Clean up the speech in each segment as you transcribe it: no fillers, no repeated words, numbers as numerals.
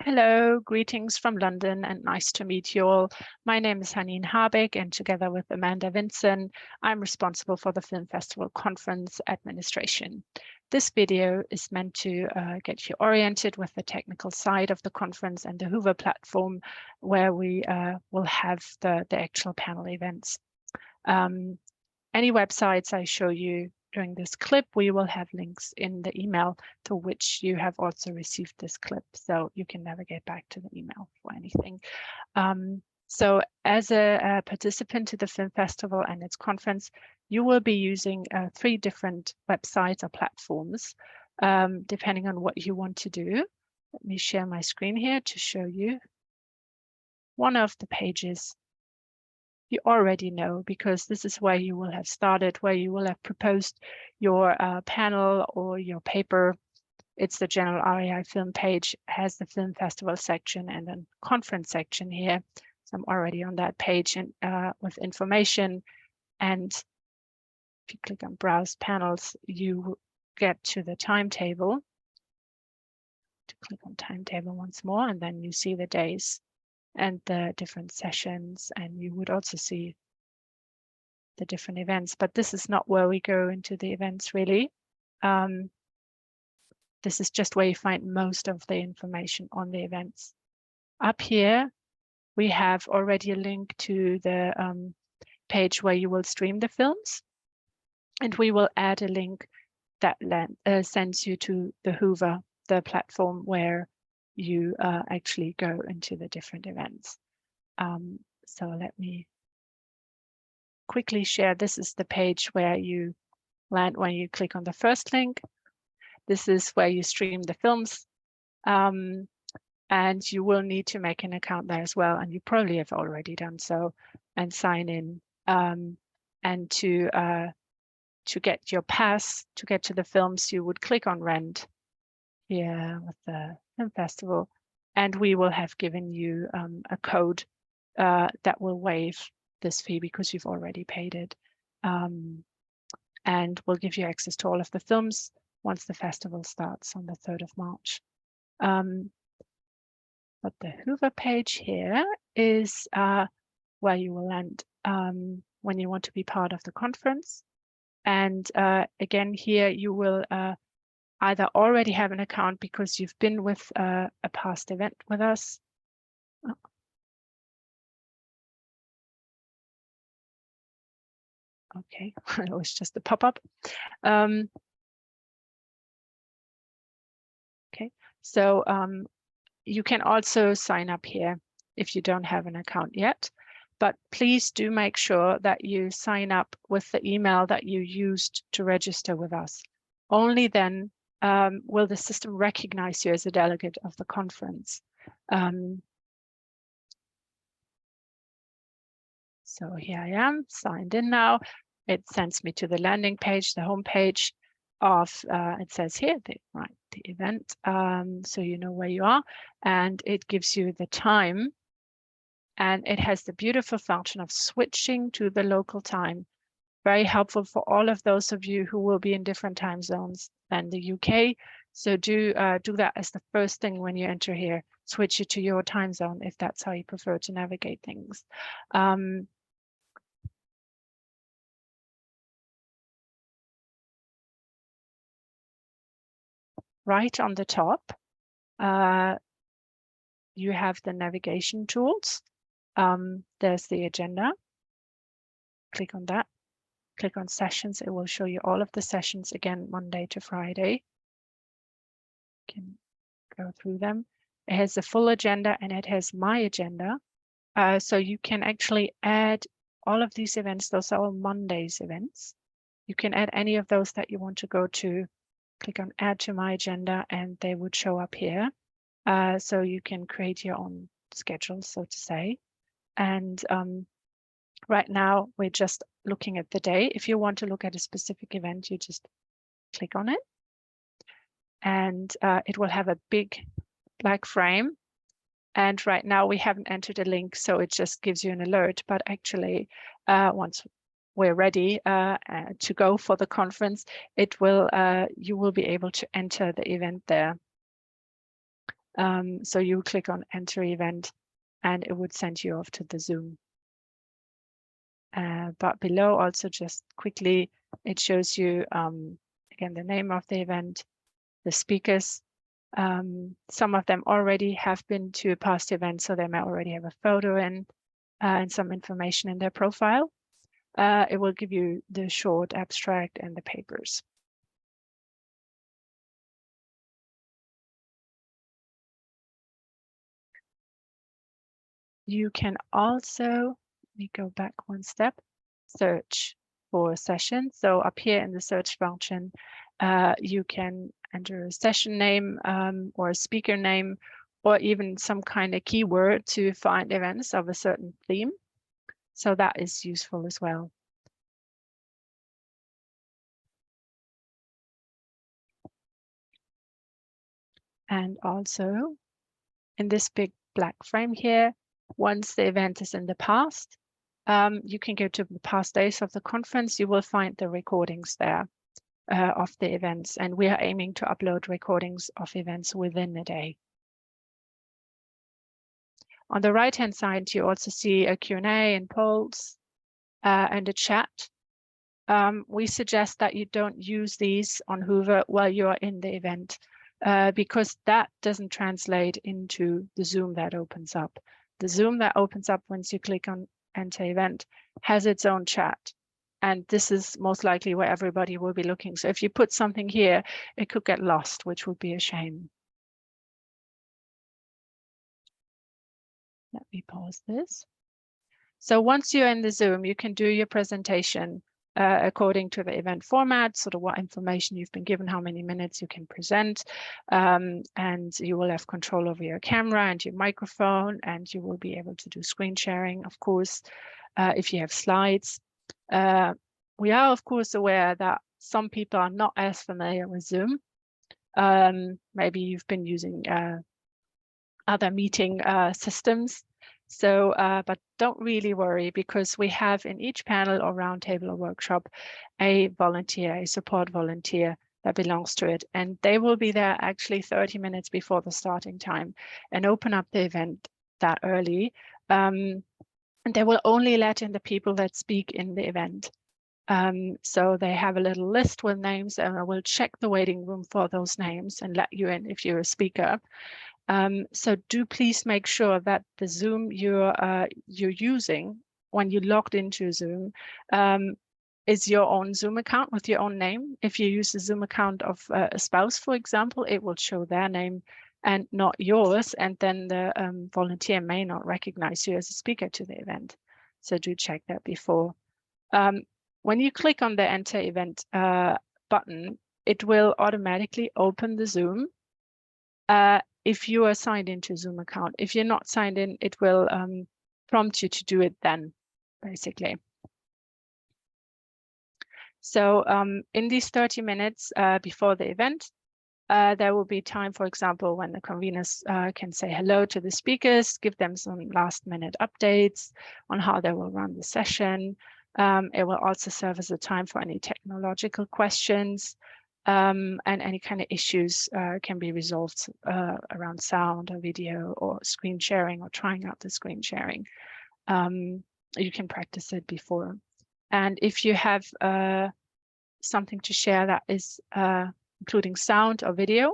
Hello, greetings from London and nice to meet you all. My name is Hanine Habeck and together with Amanda Vinson, I'm responsible for the Film Festival Conference Administration. This video is meant to get you oriented with the technical side of the conference and the Whova platform where we will have the actual panel events. Any websites I show you during this clip, we will have links in the email to which you have also received this clip, so you can navigate back to the email for anything. So as a participant to the film festival and its conference, you will be using 3 different websites or platforms, depending on what you want to do. Let me share my screen here to show you. One of the pages you already know, because this is where you will have started, where you will have proposed your panel or your paper. It's the general RAI film page, has the film festival section and then conference section here. So I'm already on that page and with information. And if you click on browse panels, you get to the timetable. To click on timetable once more, and then you see the days and the different sessions, and you would also see the different events, but this is not where we go into the events really. This is just where you find most of the information on the events. Up here, we have already a link to the page where you will stream the films, and we will add a link that sends you to the Whova, the platform where you actually go into the different events. So let me quickly share. This is the page where you land when you click on the first link. This is where you stream the films, and you will need to make an account there as well, and you probably have already done so, and sign in. And to get your pass to get to the films, you would click on rent here with the film festival, and we will have given you a code that will waive this fee because you've already paid it, and will give you access to all of the films once the festival starts on the 3rd of March. But the Whova page here is where you will land when you want to be part of the conference. And again, here you will either already have an account because you've been with a past event with us. Okay, it was just a pop-up. Okay, so you can also sign up here if you don't have an account yet, but please do make sure that you sign up with the email that you used to register with us. Only then will the system recognize you as a delegate of the conference. So here I am signed in now. It sends me to the landing page, the home page of, it says here, the event, so you know where you are, and it gives you the time, and it has the beautiful function of switching to the local time. Very helpful for all of those of you who will be in different time zones than the UK. So do that as the first thing when you enter here. Switch it to your time zone if that's how you prefer to navigate things. Right on the top, you have the navigation tools. There's the agenda. Click on that. Click on sessions. It will show you all of the sessions again, Monday to Friday. You can go through them. It has the full agenda and it has my agenda. So you can actually add all of these events. Those are all Monday's events. You can add any of those that you want to go to. Click on add to my agenda and they would show up here. So you can create your own schedule, so to say. And right now we're just looking at the day. If you want to look at a specific event, you just click on it. And it will have a big black frame. And right now we haven't entered a link, so it just gives you an alert. But actually, once we're ready to go for the conference, it will you will be able to enter the event there. So you click on enter event and it would send you off to the Zoom. But below also just quickly, it shows you again the name of the event, the speakers. Some of them already have been to a past event, so they may already have a photo in and some information in their profile. It will give you the short abstract and the papers. You can also, let me go back one step, search for a session. So up here in the search function, you can enter a session name or a speaker name, or even some kind of keyword to find events of a certain theme. So that is useful as well. And also in this big black frame here, once the event is in the past, you can go to the past days of the conference. You will find the recordings there of the events, and we are aiming to upload recordings of events within a day. On the right-hand side, you also see a Q&A and polls and a chat. We suggest that you don't use these on Whova while you are in the event, because that doesn't translate into the Zoom that opens up. The Zoom that opens up once you click on enter event has its own chat. And this is most likely where everybody will be looking. So if you put something here, it could get lost, which would be a shame. Let me pause this. So once you're in the Zoom, you can do your presentation according to the event format, sort of what information you've been given, how many minutes you can present, and you will have control over your camera and your microphone, and you will be able to do screen sharing, of course, if you have slides. We are, of course, aware that some people are not as familiar with Zoom. Maybe you've been using other meeting systems. So, but don't really worry, because we have in each panel or roundtable or workshop a volunteer, a support volunteer that belongs to it. And they will be there actually 30 minutes before the starting time and open up the event that early. And they will only let in the people that speak in the event. So they have a little list with names, and I will check the waiting room for those names and let you in if you're a speaker. So do please make sure that the Zoom you're using when you logged into Zoom is your own Zoom account with your own name. If you use the Zoom account of a spouse, for example, it will show their name and not yours, and then the volunteer may not recognize you as a speaker to the event. So do check that before. When you click on the enter event button, it will automatically open the Zoom. If you are signed into a Zoom account. If you're not signed in, it will prompt you to do it then, basically. So in these 30 minutes before the event, there will be time, for example, when the conveners can say hello to the speakers, give them some last minute updates on how they will run the session. It will also serve as a time for any technological questions. And any kind of issues can be resolved around sound or video or screen sharing or trying out the screen sharing. You can practice it before. And if you have something to share that is including sound or video,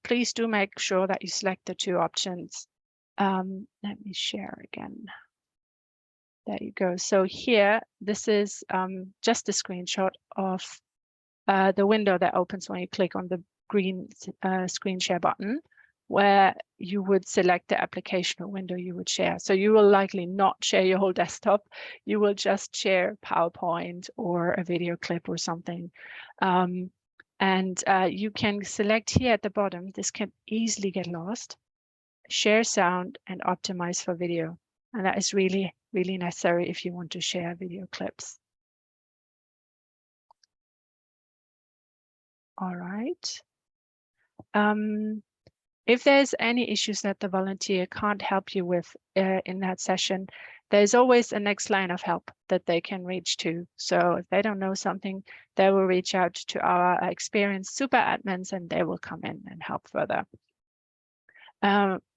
please do make sure that you select the two options. Let me share again. There you go. So here, this is just a screenshot of the window that opens when you click on the green screen share button, where you would select the application or window you would share. So you will likely not share your whole desktop. You will just share PowerPoint or a video clip or something. And you can select here at the bottom, this can easily get lost, share sound and optimize for video. And that is really, really necessary if you want to share video clips. All right. If there's any issues that the volunteer can't help you with in that session, there's always a next line of help that they can reach to. So if they don't know something, they will reach out to our experienced super admins and they will come in and help further.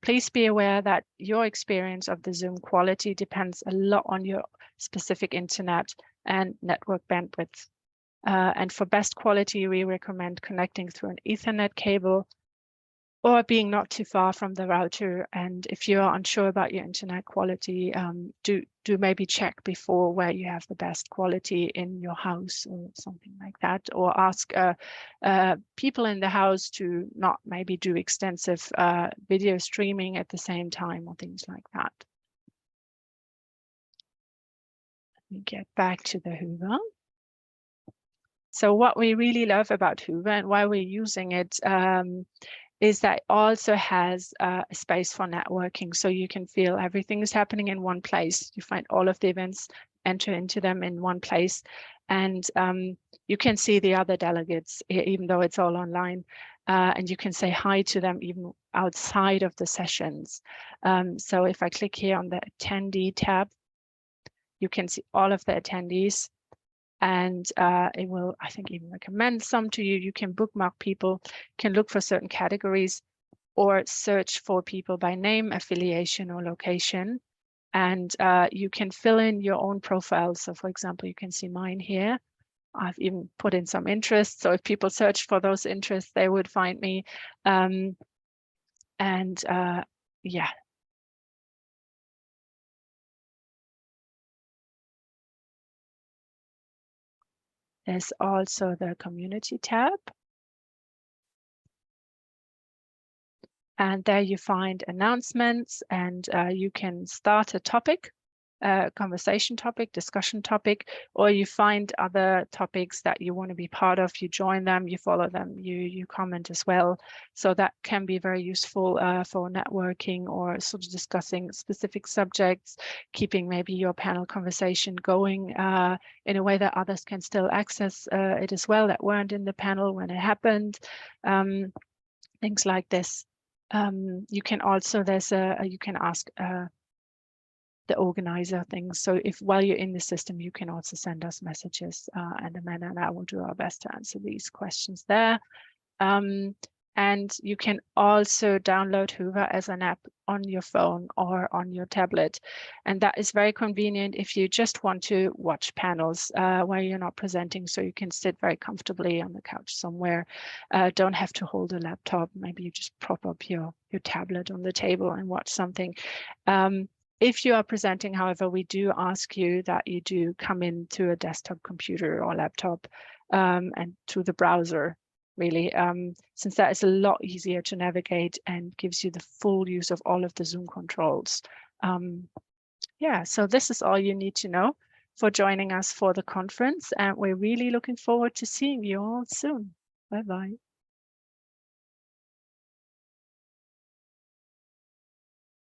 Please be aware that your experience of the Zoom quality depends a lot on your specific internet and network bandwidth. And for best quality, we recommend connecting through an Ethernet cable or being not too far from the router. And if you are unsure about your internet quality, do maybe check before where you have the best quality in your house or something like that, or ask people in the house to not maybe do extensive video streaming at the same time or things like that. Let me get back to the Whova. So what we really love about Whova and why we're using it is that it also has a space for networking. So you can feel everything is happening in one place. You find all of the events, enter into them in one place. And you can see the other delegates, even though it's all online. And you can say hi to them even outside of the sessions. So if I click here on the attendee tab, you can see all of the attendees. And it will, I think, even recommend some to you. You can bookmark people, can look for certain categories, or search for people by name, affiliation, or location. And you can fill in your own profile. So for example, you can see mine here. I've even put in some interests. So if people search for those interests, they would find me. Yeah. There's also the community tab. And there you find announcements, and you can start a topic, conversation topic, discussion topic, or you find other topics that you want to be part of. You join them, you follow them, you comment as well. So that can be very useful for networking or sort of discussing specific subjects, keeping maybe your panel conversation going in a way that others can still access it as well, that weren't in the panel when it happened, things like this. You can also, you can ask the organizer things. So if while you're in the system, you can also send us messages, and Amanda and I will do our best to answer these questions there. And you can also download Whova as an app on your phone or on your tablet. And that is very convenient if you just want to watch panels where you're not presenting, so you can sit very comfortably on the couch somewhere. Don't have to hold a laptop. Maybe you just prop up your tablet on the table and watch something. If you are presenting, however, we do ask you that you do come into a desktop computer or laptop and to the browser, really, since that is a lot easier to navigate and gives you the full use of all of the Zoom controls. Yeah, so this is all you need to know for joining us for the conference, and we're really looking forward to seeing you all soon. Bye-bye.